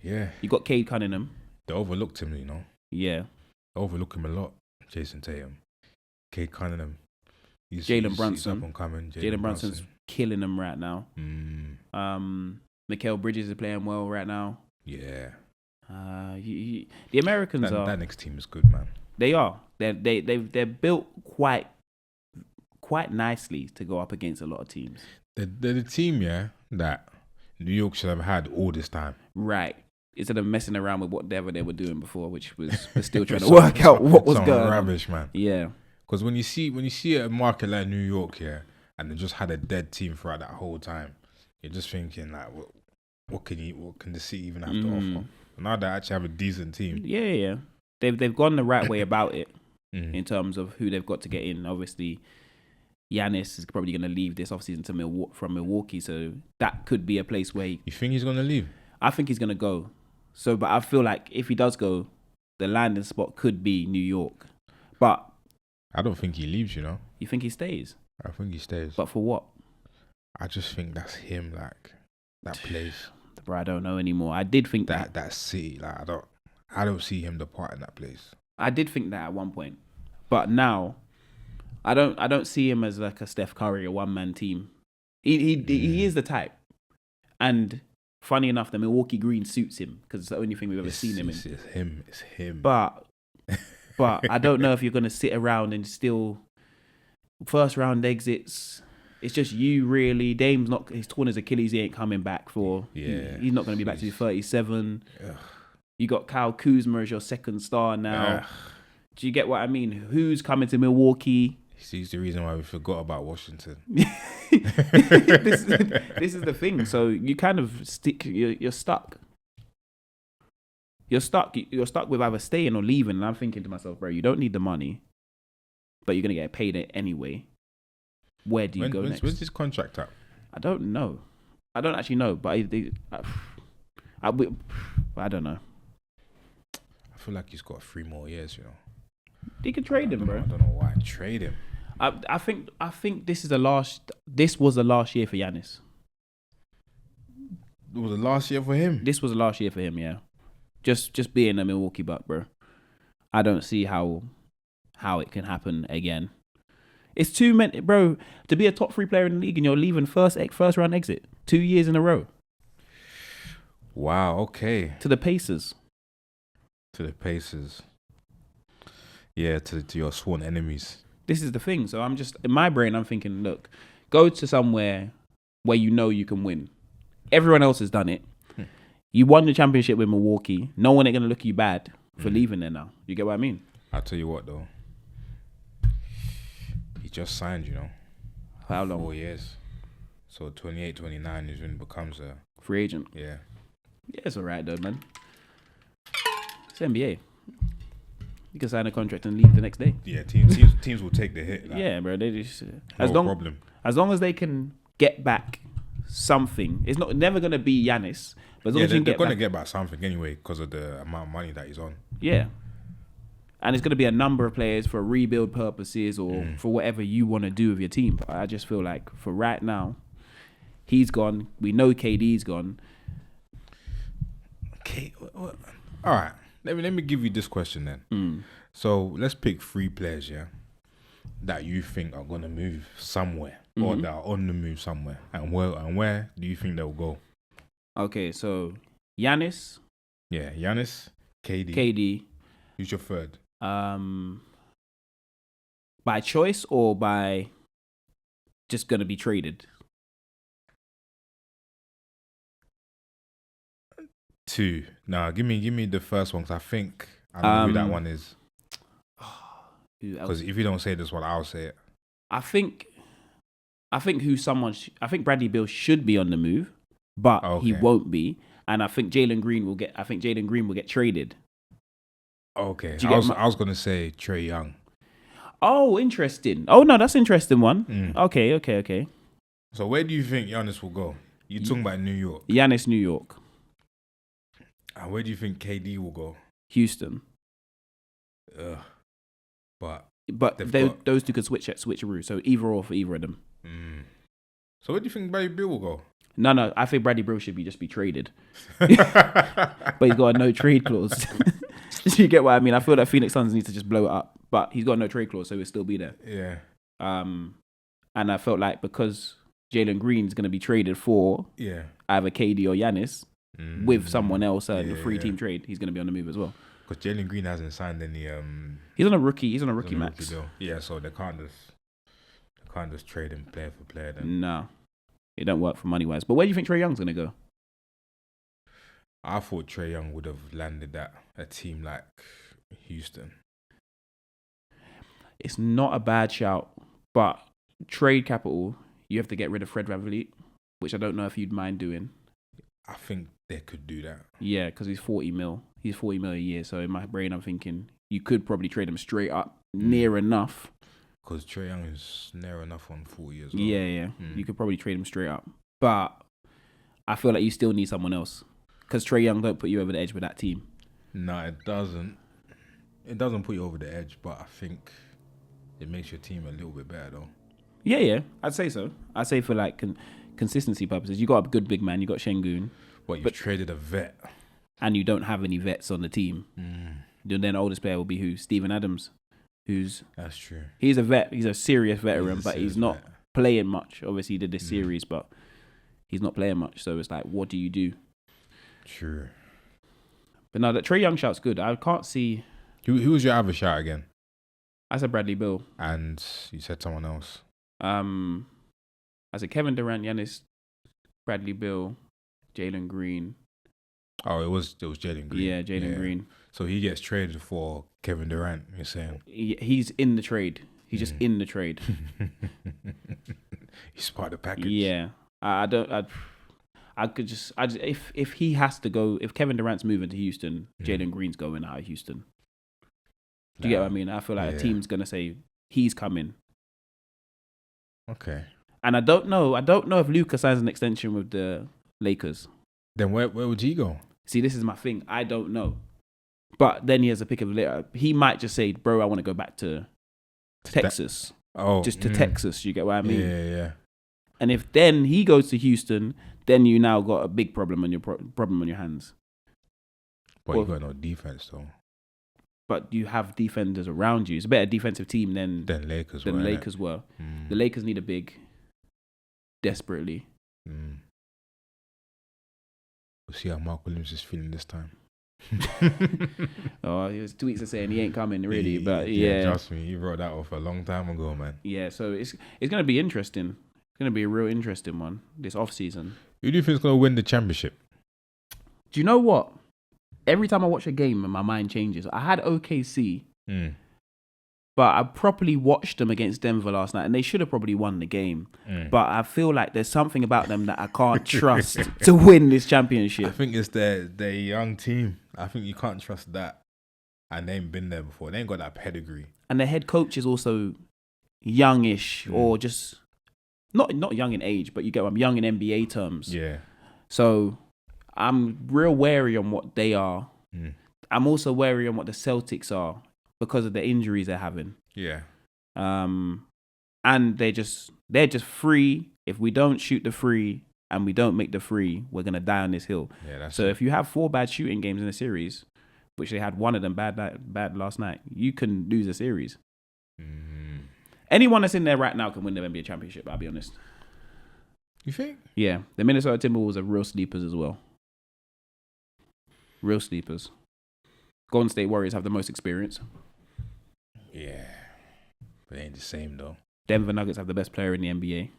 Speaker 2: Yeah.
Speaker 1: You got Cade Cunningham.
Speaker 2: They overlooked him, you know.
Speaker 1: Yeah.
Speaker 2: They overlook him a lot. Jason Tatum. Cade Cunningham.
Speaker 1: Jalen Brunson.
Speaker 2: Up and coming.
Speaker 1: Jalen Brunson's killing them right now. Mikal Bridges is playing well right now.
Speaker 2: Yeah.
Speaker 1: The Americans
Speaker 2: that next team is good, man.
Speaker 1: They are. They're built quite nicely to go up against a lot of teams.
Speaker 2: They're the team, yeah, that New York should have had all this time.
Speaker 1: Right. Instead of messing around with whatever they were doing before, which was still trying to work out what was going on.
Speaker 2: Rubbish, man.
Speaker 1: Yeah.
Speaker 2: Because when you see a market like New York here, and they just had a dead team throughout that whole time, you're just thinking like, what can the city even have to offer? Now they actually have a decent team.
Speaker 1: Yeah. They've gone the right way about it in terms of who they've got to get in. Obviously, Giannis is probably going to leave this offseason from Milwaukee, so that could be a place where...
Speaker 2: You think he's going to leave?
Speaker 1: I think he's going to go. So, but I feel like if he does go, the landing spot could be New York. But...
Speaker 2: I don't think he leaves, you know.
Speaker 1: You think he stays?
Speaker 2: I think he stays.
Speaker 1: But for what?
Speaker 2: I just think that's him, like, that place.
Speaker 1: Bro, I don't know anymore. I did think
Speaker 2: that city, like, I don't see him departing that place.
Speaker 1: I did think that at one point. But now... I don't see him as like a Steph Curry, a one-man team. He is the type. And funny enough, the Milwaukee green suits him because it's the only thing we've ever seen him in.
Speaker 2: It's him.
Speaker 1: But I don't know if you're going to sit around and still first round exits. It's just you really. Dame's not, he's torn his Achilles, he ain't coming back for.
Speaker 2: Yeah.
Speaker 1: He's not going to be back to 37. Ugh. You got Kyle Kuzma as your second star now. Ugh. Do you get what I mean? Who's coming to Milwaukee?
Speaker 2: He's the reason why we forgot about Washington.
Speaker 1: this is the thing. So you kind of you're stuck. You're stuck with either staying or leaving. And I'm thinking to myself, bro, you don't need the money, but you're going to get paid it anyway. Where do you go next?
Speaker 2: When's this contract up?
Speaker 1: I don't know. I don't actually know, but I don't know.
Speaker 2: I feel like he's got 3 more years, you know.
Speaker 1: They could trade him, bro.
Speaker 2: I don't know why. Trade him.
Speaker 1: I think this was the last year for Giannis.
Speaker 2: It was the last year for him?
Speaker 1: This was the last year for him, yeah. Just being a Milwaukee Buck, bro. I don't see how it can happen again. It's too many, bro, to be a top 3 player in the league and you're leaving first round exit 2 years in a row.
Speaker 2: Wow, okay.
Speaker 1: To the Pacers.
Speaker 2: Yeah, to your sworn enemies.
Speaker 1: This is the thing. So I'm just, in my brain, I'm thinking, look, go to somewhere where you know you can win. Everyone else has done it. You won the championship with Milwaukee. No one ain't going to look at you bad for leaving there now. You get what I mean?
Speaker 2: I'll tell you what, though. He just signed, you know.
Speaker 1: How long?
Speaker 2: 4 years. So 28, 29 is when he becomes a...
Speaker 1: free agent?
Speaker 2: Yeah.
Speaker 1: Yeah, it's all right, though, man. It's NBA. You can sign a contract and leave the next day.
Speaker 2: Yeah, teams will take the hit. Like,
Speaker 1: yeah, bro. They just
Speaker 2: problem.
Speaker 1: As long as they can get back something, it's never gonna be Giannis. But as long as
Speaker 2: they're gonna get back something anyway because of the amount of money that he's on.
Speaker 1: Yeah, and it's gonna be a number of players for rebuild purposes or for whatever you want to do with your team. But I just feel like for right now, he's gone. We know KD's gone.
Speaker 2: Okay, all right. Let me give you this question then. So let's pick 3 players, yeah? that you think are gonna move somewhere or that are on the move somewhere, and where do you think they'll go?
Speaker 1: Okay, so Giannis.
Speaker 2: Yeah, Giannis,
Speaker 1: KD.
Speaker 2: Who's your third?
Speaker 1: By choice or by just gonna be traded?
Speaker 2: Two. Nah, give me the first one, because I think I know who that one is. Because if you don't say this one, I'll say it.
Speaker 1: I think Bradley Beal should be on the move, but he won't be, and I think Jalen Green will get traded.
Speaker 2: Okay, I was gonna say Trae Young.
Speaker 1: Oh, interesting. Oh no, that's an interesting one. Okay.
Speaker 2: So where do you think Giannis will go? You're talking about New York.
Speaker 1: Giannis, New York.
Speaker 2: And where do you think KD will go?
Speaker 1: Houston.
Speaker 2: But
Speaker 1: those two could switcheroo. So either or for either of them.
Speaker 2: So where do you think Bradley Beal will go?
Speaker 1: No, I think Bradley Beal should be traded. But he's got a no trade clause. You get what I mean? I feel that Phoenix Suns need to just blow it up. But he's got no trade clause, so he'll still be there.
Speaker 2: Yeah.
Speaker 1: And I felt like because Jalen Green's going to be traded for either KD or Giannis with someone else in a free-team trade, he's going to be on the move as well.
Speaker 2: Because Jalen Green hasn't signed any.
Speaker 1: He's on a rookie max.
Speaker 2: Deal. Yeah, so they can't just trade him player for player. Then.
Speaker 1: No, it don't work for money wise. But where do you think Trae Young's gonna go?
Speaker 2: I thought Trae Young would have landed at a team like Houston.
Speaker 1: It's not a bad shout, but trade capital, you have to get rid of Fred VanVleet, which I don't know if you'd mind doing.
Speaker 2: I think they could do that.
Speaker 1: Yeah, because he's 40 mil. He's 40 mil a year. So in my brain, I'm thinking you could probably trade him straight up, near enough.
Speaker 2: Because Trae Young is near enough on 40 as well.
Speaker 1: Yeah. You could probably trade him straight up. But I feel like you still need someone else. Because Trae Young don't put you over the edge with that team.
Speaker 2: No, it doesn't. It doesn't put you over the edge, but I think it makes your team a little bit better, though.
Speaker 1: Yeah. I'd say so. I'd say for like consistency purposes. You got a good big man. You got Şengün.
Speaker 2: But traded a vet.
Speaker 1: And you don't have any vets on the team. Then the oldest player will be who? Steven Adams.
Speaker 2: That's true.
Speaker 1: He's a vet. He's a serious veteran, but he's not playing much. Obviously, he did this series, but he's not playing much. So it's like, what do you do?
Speaker 2: True.
Speaker 1: But no, that Trae Young shout's good. I can't see.
Speaker 2: Who was your other shout again?
Speaker 1: I said Bradley Beal.
Speaker 2: And you said someone else.
Speaker 1: I said Kevin Durant, Giannis, Bradley Beal, Jalen Green.
Speaker 2: Oh, it was Jalen Green.
Speaker 1: Yeah, Jalen Green.
Speaker 2: So he gets traded for Kevin Durant, you're saying?
Speaker 1: He's in the trade. He's just in the trade.
Speaker 2: He's part of the package.
Speaker 1: Yeah. If he has to go, if Kevin Durant's moving to Houston, Jalen Green's going out of Houston. Do you get what I mean? I feel like a team's going to say he's coming.
Speaker 2: Okay.
Speaker 1: And I don't know if Luka signs an extension with the Lakers.
Speaker 2: Then where would he go?
Speaker 1: See, this is my thing. I don't know. But then he has a pick of the litter. He might just say, bro, I want to go back to Texas. To Texas. You get what I mean?
Speaker 2: Yeah.
Speaker 1: And if then he goes to Houston, then you now got a big problem on your hands.
Speaker 2: But you got no defense though.
Speaker 1: But you have defenders around you. It's a better defensive team than
Speaker 2: Lakers
Speaker 1: were. The Lakers need a big desperately.
Speaker 2: We'll see how Mark Williams is feeling this time.
Speaker 1: His tweets are saying he ain't coming really, but yeah.
Speaker 2: Trust me, he wrote that off a long time ago, man.
Speaker 1: Yeah, so it's gonna be interesting. It's gonna be a real interesting one this offseason.
Speaker 2: Who do you think is gonna win the championship?
Speaker 1: Do you know what? Every time I watch a game, my mind changes. I had OKC, but I properly watched them against Denver last night, and they should have probably won the game. But I feel like there's something about them that I can't trust to win this championship.
Speaker 2: I think it's their young team. I think you can't trust that. And they ain't been there before. They ain't got that pedigree. And
Speaker 1: the head coach is also youngish, or just not young in age, but you get what I'm young in NBA terms.
Speaker 2: Yeah. So
Speaker 1: I'm real wary on what they are. I'm also wary on what the Celtics are because of the injuries they're having.
Speaker 2: Yeah.
Speaker 1: And they're just free. If we don't shoot the free and we don't make the free, we're gonna die on this hill.
Speaker 2: Yeah,
Speaker 1: so if you have 4 bad shooting games in a series, which they had one of them bad last night, you can lose a series. Anyone that's in there right now can win the NBA championship. I'll be honest.
Speaker 2: You think?
Speaker 1: Yeah, the Minnesota Timberwolves are real sleepers as well. Real sleepers. Golden State Warriors have the most experience.
Speaker 2: Yeah, but it ain't the same though.
Speaker 1: Denver Nuggets have the best player in the NBA.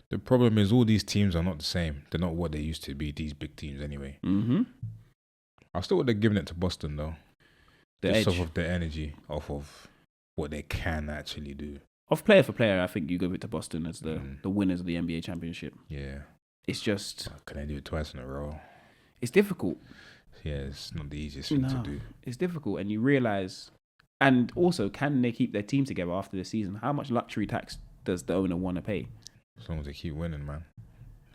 Speaker 2: The problem is all these teams are not the same. They're not what they used to be. These big teams anyway.
Speaker 1: Mm-hmm.
Speaker 2: I still would have given it to Boston though.
Speaker 1: The
Speaker 2: Just
Speaker 1: edge.
Speaker 2: off of the energy, off of what they can actually do.
Speaker 1: Off player for player, I think you give it to Boston as the winners of the NBA championship.
Speaker 2: Yeah.
Speaker 1: It's just...
Speaker 2: Can they do it twice in a row?
Speaker 1: It's difficult.
Speaker 2: Yeah, it's not the easiest thing to do.
Speaker 1: It's difficult, and you realise... And also, can they keep their team together after the season? How much luxury tax does the owner want to pay?
Speaker 2: As long as they keep winning, man.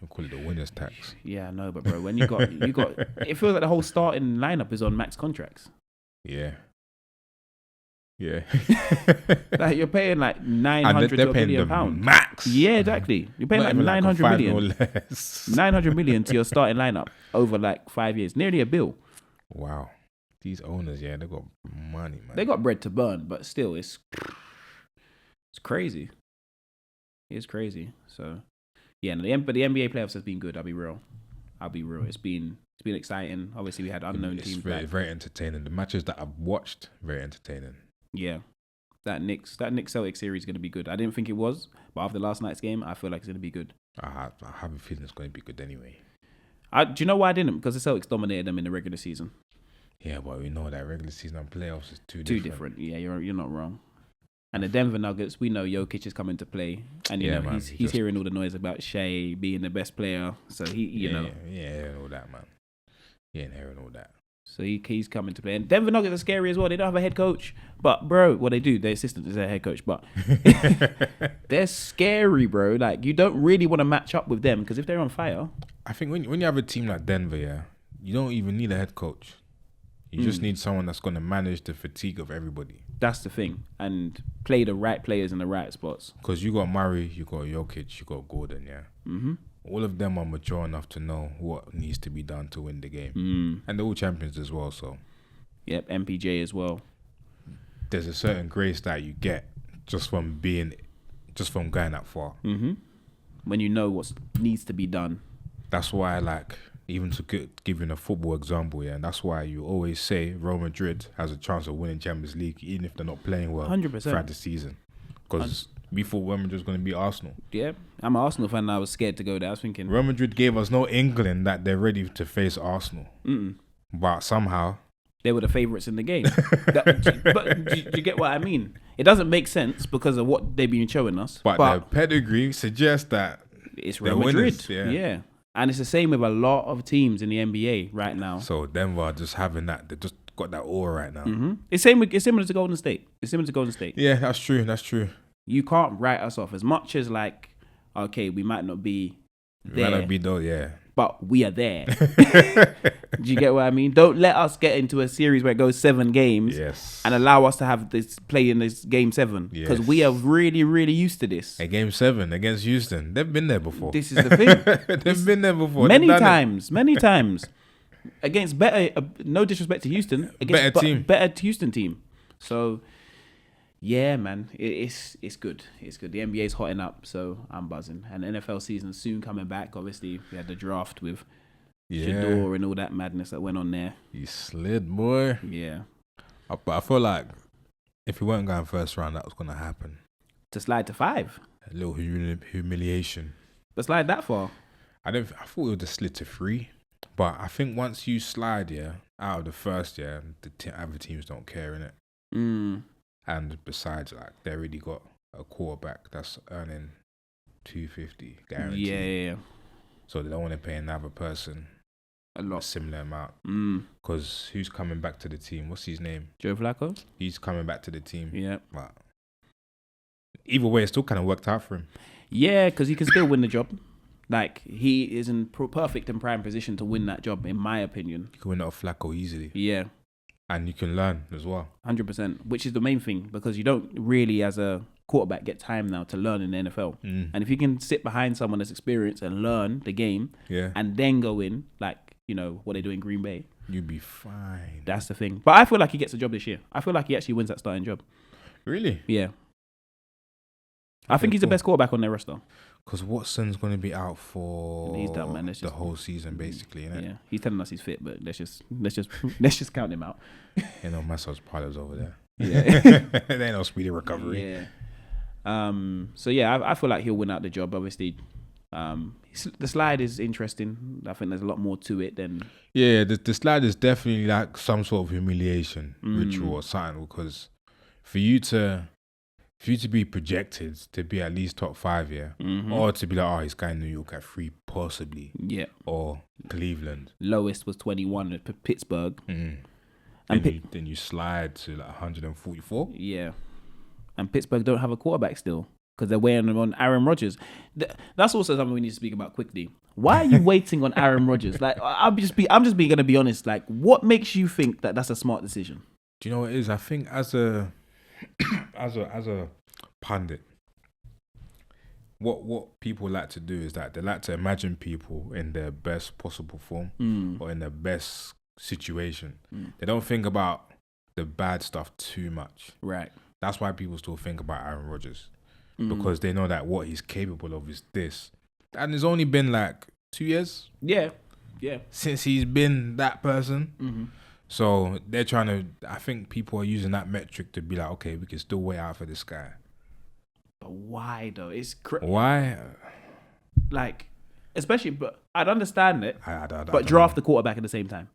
Speaker 2: They'll call it the winner's tax.
Speaker 1: Yeah, I know, but bro, when you got... It feels like the whole starting lineup is on max contracts.
Speaker 2: Yeah. Yeah.
Speaker 1: Like you're paying like 900 to £1 million.
Speaker 2: Max.
Speaker 1: Yeah, exactly. You're paying like 900 million.
Speaker 2: Or less.
Speaker 1: 900 million to your starting lineup over like 5 years. Nearly a bill.
Speaker 2: Wow. These owners, yeah, they got money, man.
Speaker 1: They got bread to burn, but still, it's crazy. It's crazy. So, yeah, but the NBA playoffs has been good. I'll be real. It's been exciting. Obviously, we had unknown teams.
Speaker 2: It's very entertaining. The matches that I've watched, very entertaining.
Speaker 1: Yeah. That Knicks Celtics series is going to be good. I didn't think it was, but after last night's game, I feel like it's going to be good.
Speaker 2: I have a feeling it's going to be good anyway.
Speaker 1: Do you know why I didn't? Because the Celtics dominated them in the regular season.
Speaker 2: Yeah, but we know that regular season and playoffs is too different.
Speaker 1: Yeah, you're not wrong. And the Denver Nuggets, we know Jokic is coming to play, and you know man, he's hearing all the noise about Shea being the best player. So he, know,
Speaker 2: hearing all that, man. He ain't hearing all that.
Speaker 1: So he's coming to play. And Denver Nuggets are scary as well. They don't have a head coach, but bro, what they do, their assistant is their head coach, but they're scary, bro. Like you don't really want to match up with them because if they're on fire,
Speaker 2: I think when you have a team like Denver, yeah, you don't even need a head coach. You just need someone that's going to manage the fatigue of everybody.
Speaker 1: That's the thing. And play the right players in the right spots.
Speaker 2: Because you got Murray, you got Jokic, you got Gordon, yeah?
Speaker 1: Mm-hmm.
Speaker 2: All of them are mature enough to know what needs to be done to win the game. And they're all champions as well, so.
Speaker 1: Yep, MPJ as well.
Speaker 2: There's a certain grace that you get just from going that far.
Speaker 1: Mm-hmm. When you know what needs to be done.
Speaker 2: That's why even to give you a football example, yeah, and that's why you always say Real Madrid has a chance of winning Champions League, even if they're not playing well
Speaker 1: 100%.
Speaker 2: throughout the season. Because we thought Real Madrid was going to beat Arsenal.
Speaker 1: Yeah, I'm an Arsenal fan and I was scared to go there. I was thinking...
Speaker 2: Real Madrid gave us no inkling that they're ready to face Arsenal. But somehow...
Speaker 1: They were the favourites in the game. But do you get what I mean? It doesn't make sense because of what they've been showing us.
Speaker 2: But their pedigree suggests that
Speaker 1: it's Real Madrid.
Speaker 2: Winners,
Speaker 1: yeah. And it's the same with a lot of teams in the NBA right now.
Speaker 2: So Denver are just having that. They just got that aura right now.
Speaker 1: Mm-hmm. It's similar to Golden State.
Speaker 2: Yeah, that's true.
Speaker 1: You can't write us off as much as okay, we might not be there.
Speaker 2: Yeah.
Speaker 1: But we are there. Do you get what I mean? Don't let us get into a series where it goes 7 games and allow us to have this play in this game 7. Because we are really, really used to this.
Speaker 2: A game 7 against Houston. They've been there before.
Speaker 1: This is the thing.
Speaker 2: They've been there before.
Speaker 1: Many times. Against better, no disrespect to Houston. Against better Houston team. So... yeah, man, it's good. It's good. The NBA's hotting up, so I'm buzzing. And the NFL season's soon coming back. Obviously, we had the draft with Shedeur and all that madness that went on there.
Speaker 2: He slid, boy.
Speaker 1: Yeah.
Speaker 2: But I feel like if he weren't going first round, that was going to happen.
Speaker 1: To slide to 5.
Speaker 2: A little humiliation.
Speaker 1: But slide that far?
Speaker 2: I thought it would have slid to 3. But I think once you slide, out of the first, the other teams don't care, innit? And besides, they already got a quarterback that's earning $250 guaranteed.
Speaker 1: Yeah.
Speaker 2: So they don't want to pay another person a similar amount. Because who's coming back to the team? What's his name?
Speaker 1: Joe Flacco?
Speaker 2: He's coming back to the team.
Speaker 1: Yeah.
Speaker 2: But either way, it still kind of worked out for him.
Speaker 1: Yeah, because he can still win the job. He is in perfect and prime position to win that job, in my opinion.
Speaker 2: You can win it off Flacco easily.
Speaker 1: Yeah.
Speaker 2: And you can learn as well.
Speaker 1: 100%, which is the main thing, because you don't really, as a quarterback, get time now to learn in the NFL. And if you can sit behind someone that's experienced and learn the game, and then go in, what they do in Green Bay,
Speaker 2: you'll be fine.
Speaker 1: That's the thing. But I feel like he gets a job this year. I feel like he actually wins that starting job.
Speaker 2: Really?
Speaker 1: Yeah. I think he's the best quarterback on their roster.
Speaker 2: Because Watson's going to be out for
Speaker 1: he's done, man.
Speaker 2: the whole season, basically. Innit?
Speaker 1: Yeah, he's telling us he's fit, but let's just count him out.
Speaker 2: Massage parlors over there.
Speaker 1: Yeah,
Speaker 2: there ain't no speedy recovery.
Speaker 1: Yeah. So yeah, I feel like he'll win out the job. Obviously, the slide is interesting. I think there's a lot more to it than.
Speaker 2: Yeah, the slide is definitely like some sort of humiliation ritual or something, because for you to be projected to be at least top 5, or to be like, oh, he's going New York at 3, possibly, or Cleveland.
Speaker 1: Lowest was 21 at Pittsburgh,
Speaker 2: and then you slide to like 144.
Speaker 1: Yeah, and Pittsburgh don't have a quarterback still because they're waiting on Aaron Rodgers. That's also something we need to speak about quickly. Why are you waiting on Aaron Rodgers? Like, I'm just gonna be honest. Like, what makes you think that that's a smart decision?
Speaker 2: Do you know what it is? I think as a pundit, what people like to do is that they like to imagine people in their best possible form or in their best situation. They don't think about the bad stuff too much.
Speaker 1: Right.
Speaker 2: That's why people still think about Aaron Rodgers, because they know that what he's capable of is this. And it's only been like 2 years. Yeah. Since he's been that person. So they're trying to, I think people are using that metric to be like, okay, we can still wait out for this guy.
Speaker 1: But why though? It's
Speaker 2: why?
Speaker 1: Like, especially, but I'd understand it.
Speaker 2: I
Speaker 1: but draft the quarterback at the same time.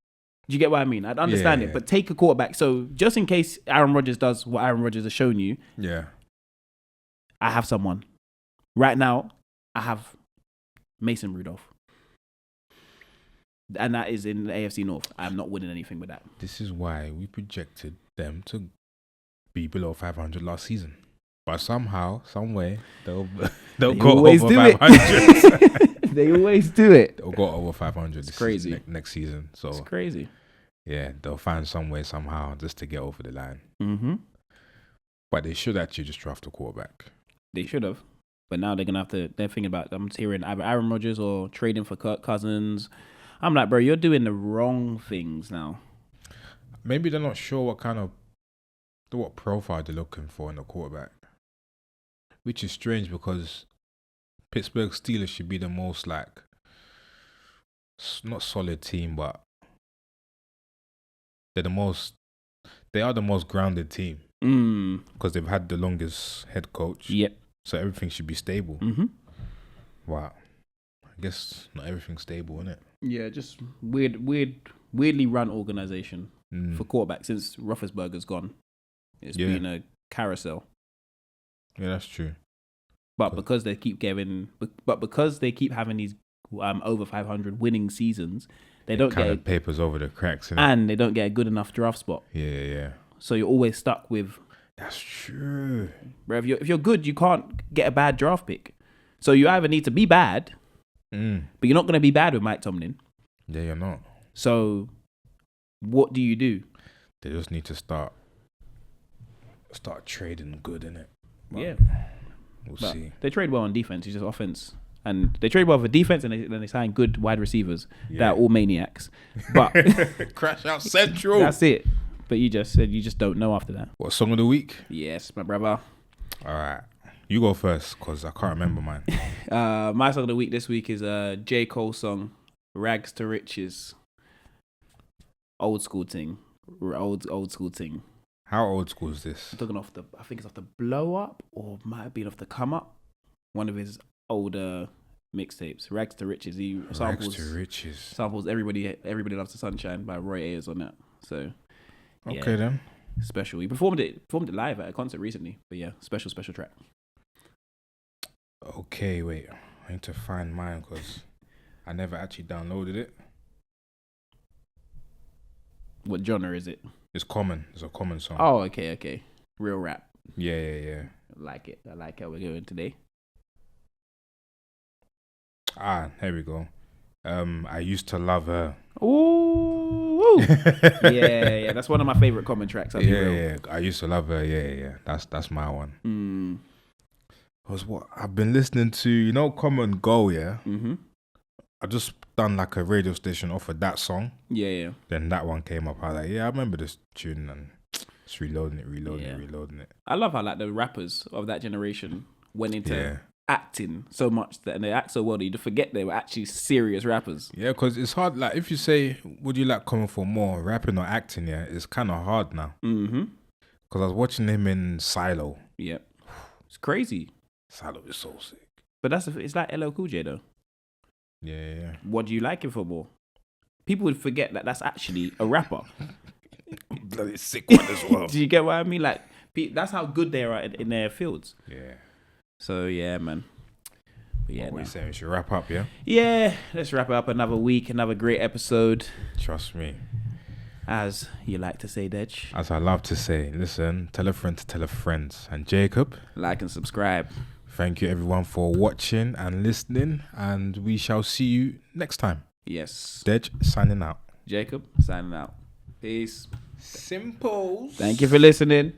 Speaker 1: Do you get what I mean? I'd understand it, but take a quarterback. So just in case Aaron Rodgers does what Aaron Rodgers has shown you, I have someone. Right now, I have Mason Rudolph. And that is in the AFC North. I'm not winning anything with that.
Speaker 2: This is why we projected them to be below 500 last season. But somehow, some way, they'll go over 500.
Speaker 1: They always do it.
Speaker 2: They'll go over 500
Speaker 1: it's crazy.
Speaker 2: Next season. So
Speaker 1: it's crazy.
Speaker 2: Yeah, they'll find some way somehow just to get over the line. But they should actually just draft a quarterback.
Speaker 1: They should have. But now they're going to have to, they're thinking about, I'm hearing either Aaron Rodgers or trading for Kirk Cousins. I'm like, bro, you're doing the wrong things now.
Speaker 2: Maybe they're not sure what profile they're looking for in a quarterback. Which is strange because Pittsburgh Steelers should be the most like, not solid team, but they are the most grounded team. Because they've had the longest head coach.
Speaker 1: Yep.
Speaker 2: So everything should be stable. Wow. I guess not everything's stable, isn't it?
Speaker 1: Yeah, just weirdly run organization for quarterback since Roethlisberger's gone. It's been a carousel.
Speaker 2: Yeah, that's true.
Speaker 1: But because they keep having these over 500 winning seasons, they don't get
Speaker 2: papers over the cracks,
Speaker 1: and they don't get a good enough draft spot.
Speaker 2: Yeah.
Speaker 1: So you're always stuck with.
Speaker 2: That's true.
Speaker 1: Bro, if you're good, you can't get a bad draft pick. So you either need to be bad, but you're not going to be bad with Mike Tomlin.
Speaker 2: Yeah, you're not.
Speaker 1: So what do you do?
Speaker 2: They just need to start trading good, innit?
Speaker 1: Yeah.
Speaker 2: We'll see.
Speaker 1: They trade well on defense. It's just offense. And they trade well for defense, and then they sign good wide receivers that are all maniacs. But
Speaker 2: Crash Out Central.
Speaker 1: That's it. But you just said you just don't know after that.
Speaker 2: What, song of the week?
Speaker 1: Yes, my brother.
Speaker 2: All right. You go first, because I can't remember mine.
Speaker 1: My song of the week this week is J. Cole song, Rags to Riches. Old school thing. Old school thing.
Speaker 2: How old school is this?
Speaker 1: I'm talking I think it's off the Blow Up, or might have been off the Come Up. One of his older mixtapes. Rags to Riches. He samples Everybody Loves the Sunshine by Roy Ayers on that. So
Speaker 2: okay then.
Speaker 1: Special. He performed it live at a concert recently. But yeah, special track.
Speaker 2: Okay, wait. I need to find mine because I never actually downloaded it.
Speaker 1: What genre is it?
Speaker 2: It's common. It's a common song.
Speaker 1: Oh, okay. Real rap.
Speaker 2: Yeah.
Speaker 1: I like it. I like how we're going today.
Speaker 2: Here we go. I Used to Love Her.
Speaker 1: Ooh. yeah. That's one of my favorite common tracks.
Speaker 2: Yeah. I Used to Love Her. Yeah. That's my one. Was what I've been listening to, Come and Go, yeah? I just done like a radio station off of that song. Yeah. Then that one came up. I was like, I remember this tune, and just reloading it.
Speaker 1: I love how like the rappers of that generation went into acting so much that and they act so well that you forget they were actually serious rappers.
Speaker 2: Yeah, because it's hard. Like if you say, would you like coming for more rapping or acting? Yeah, it's kind of hard now.
Speaker 1: Mm-hmm.
Speaker 2: Because I was watching him in Silo.
Speaker 1: Yep. It's crazy.
Speaker 2: Silo is so sick.
Speaker 1: But it's like LL Cool J though.
Speaker 2: Yeah.
Speaker 1: What do you like him for more? People would forget that that's actually a rapper.
Speaker 2: Bloody sick one as well.
Speaker 1: Do you get what I mean? Like, that's how good they are in their fields.
Speaker 2: Yeah.
Speaker 1: So, yeah, man. But yeah,
Speaker 2: what are you saying? We should wrap up, yeah?
Speaker 1: Yeah, let's wrap it up. Another week, another great episode.
Speaker 2: Trust me.
Speaker 1: As you like to say, Dej.
Speaker 2: As I love to say, listen, tell a friend to tell a friend. And Jacob.
Speaker 1: Like and subscribe.
Speaker 2: Thank you, everyone, for watching and listening. And we shall see you next time.
Speaker 1: Yes.
Speaker 2: Dej, signing out.
Speaker 1: Jacob, signing out. Peace.
Speaker 2: Simple.
Speaker 1: Thank you for listening.